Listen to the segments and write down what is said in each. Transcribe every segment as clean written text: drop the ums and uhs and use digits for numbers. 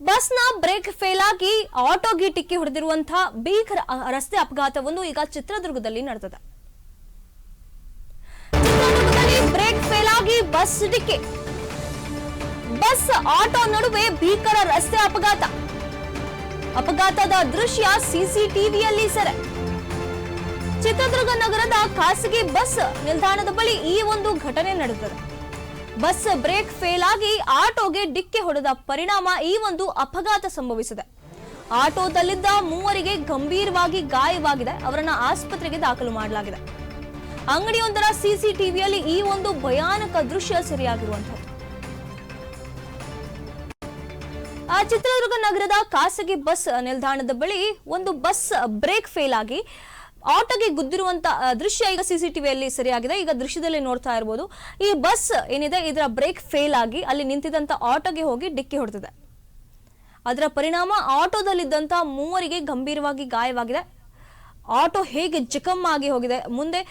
ಬಸ್ನ break fail ಆಗಿ ಆಟೋಗೆ ಡಿಕ್ಕಿ ಹೊಡೆದಿರುವಂತಹ ಭೀಕರ ರಸ್ತೆ ಅಪಘಾತವೊಂದು ಈಗ ಚಿತ್ರದುರ್ಗದಲ್ಲಿ ನಡೆದಿದೆ. ಬ್ರೇಕ್ ಫೇಲ್ ಆಗಿ ಬಸ್ ಡಿಕ್ಕಿ, ಬಸ್ ಆಟೋ ನಡುವೆ ಭೀಕರ ರಸ್ತೆ ಅಪಘಾತದ ದೃಶ್ಯ ಸಿಸಿಟಿವಿಯಲ್ಲಿ ಸೆರೆ. ಚಿತ್ರದುರ್ಗ ನಗರದ ಖಾಸಗಿ ಬಸ್ ನಿಲ್ದಾಣದ ಬಳಿ ಈ ಒಂದು ಘಟನೆ ನಡೆದಿದೆ. ಬಸ್ ಬ್ರೇಕ್ ಫೇಲ್ ಆಗಿ ಆಟೋಗೆ ಡಿಕ್ಕಿ ಹೊಡೆದ ಪರಿಣಾಮ ಈ ಒಂದು ಅಪಘಾತ ಸಂಭವಿಸಿದೆ. ಆಟೋದಲ್ಲಿದ್ದ ಮೂವರಿಗೆ ಗಂಭೀರವಾಗಿ ಗಾಯವಾಗಿದೆ. ಅವರನ್ನ ಆಸ್ಪತ್ರೆಗೆ ದಾಖಲು ಮಾಡಲಾಗಿದೆ. ಅಂಗಡಿಯೊಂದರ ಸಿಸಿಟಿವಿಯಲ್ಲಿ ಈ ಒಂದು ಭಯಾನಕ ದೃಶ್ಯ ಸೆರೆಯಾಗಿರುವಂತದ್ದು. ಚಿತ್ರದುರ್ಗ ನಗರದ ಖಾಸಗಿ ಬಸ್ ನಿಲ್ದಾಣದ ಬಳಿ ಒಂದು ಬಸ್ ಬ್ರೇಕ್ ಫೇಲ್ ಆಗಿ ಆಟೋಗೆ ಗುದ್ದಿರುವಂತ ದೃಶ್ಯ ಈಗ ಸಿಸಿಟಿವಿಯಲ್ಲಿ ಸರಿಯಾಗಿದೆ. ಈಗ ದೃಶ್ಯದಲ್ಲಿ ನೋಡ್ತಾ ಇರಬಹುದು, ಈ ಬಸ್ ಏನಿದೆ ಇದರ ಬ್ರೇಕ್ ಫೇಲ್ ಆಗಿ ಅಲ್ಲಿ ನಿಂತಿದ್ದಂತ ಆಟೋಗೆ ಹೋಗಿ ಡಿಕ್ಕಿ ಹೊಡೆದಿದೆ. ಅದರ ಪರಿಣಾಮ ಆಟೋದಲ್ಲಿದ್ದಂತ ಮೂವರಿಗೆ ಗಂಭೀರವಾಗಿ ಗಾಯವಾಗಿದೆ. ಆಟೋ ಹೇಗೆ ಜಖಮ್ ಆಗಿ ಹೋಗಿದೆ. ಮುಂದೆ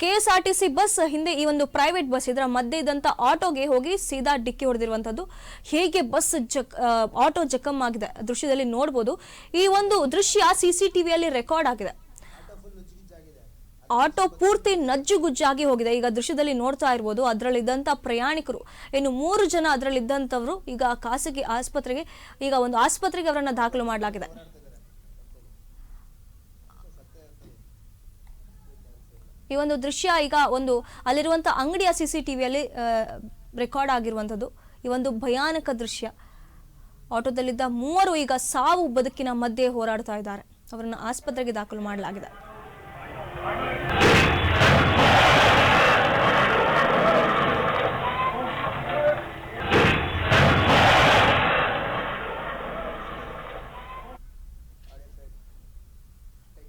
ಕೆಎಸ್ಆರ್ಟಿಸಿ ಬಸ್, ಹಿಂದೆ ಈ ಒಂದು ಪ್ರೈವೇಟ್ ಬಸ್, ಇದರ ಮಧ್ಯೆ ಇದ್ದಂತ ಆಟೋಗೆ ಹೋಗಿ ಸೀದಾ ಡಿಕ್ಕಿ ಹೊಡೆದಿರುವಂತದ್ದು. ಹೇಗೆ ಬಸ್ ಆಟೋ ಜಖಮ್ ಆಗಿದೆ ದೃಶ್ಯದಲ್ಲಿ ನೋಡಬಹುದು. ಈ ಒಂದು ದೃಶ್ಯ ಸಿಸಿಟಿವಿಯಲ್ಲಿ ರೆಕಾರ್ಡ್ ಆಗಿದೆ. ಆಟೋ ಪೂರ್ತಿ ನಜ್ಜುಗುಜ್ಜಾಗಿ ಹೋಗಿದೆ. ಈಗ ದೃಶ್ಯದಲ್ಲಿ ನೋಡ್ತಾ ಇರಬಹುದು, ಅದರಲ್ಲಿದ್ದಂತ ಪ್ರಯಾಣಿಕರು ಇನ್ನು 3 ಜನ ಅದರಲ್ಲಿದ್ದಂಥವರು ಈಗ ಖಾಸಗಿ ಆಸ್ಪತ್ರೆಗೆ ಅವರನ್ನ ದಾಖಲು ಮಾಡಲಾಗಿದೆ. ಈ ಒಂದು ದೃಶ್ಯ ಈಗ ಅಲ್ಲಿರುವಂತಹ ಅಂಗಡಿಯ ಸಿಸಿಟಿವಿಯಲ್ಲಿ ರೆಕಾರ್ಡ್ ಆಗಿರುವಂತದ್ದು. ಈ ಒಂದು ಭಯಾನಕ ದೃಶ್ಯ. ಆಟೋದಲ್ಲಿದ್ದ 3 ಈಗ ಸಾವು ಬದುಕಿನ ಮಧ್ಯೆ ಹೋರಾಡ್ತಾ ಇದ್ದಾರೆ. ಅವರನ್ನು ಆಸ್ಪತ್ರೆಗೆ ದಾಖಲು ಮಾಡಲಾಗಿದೆ.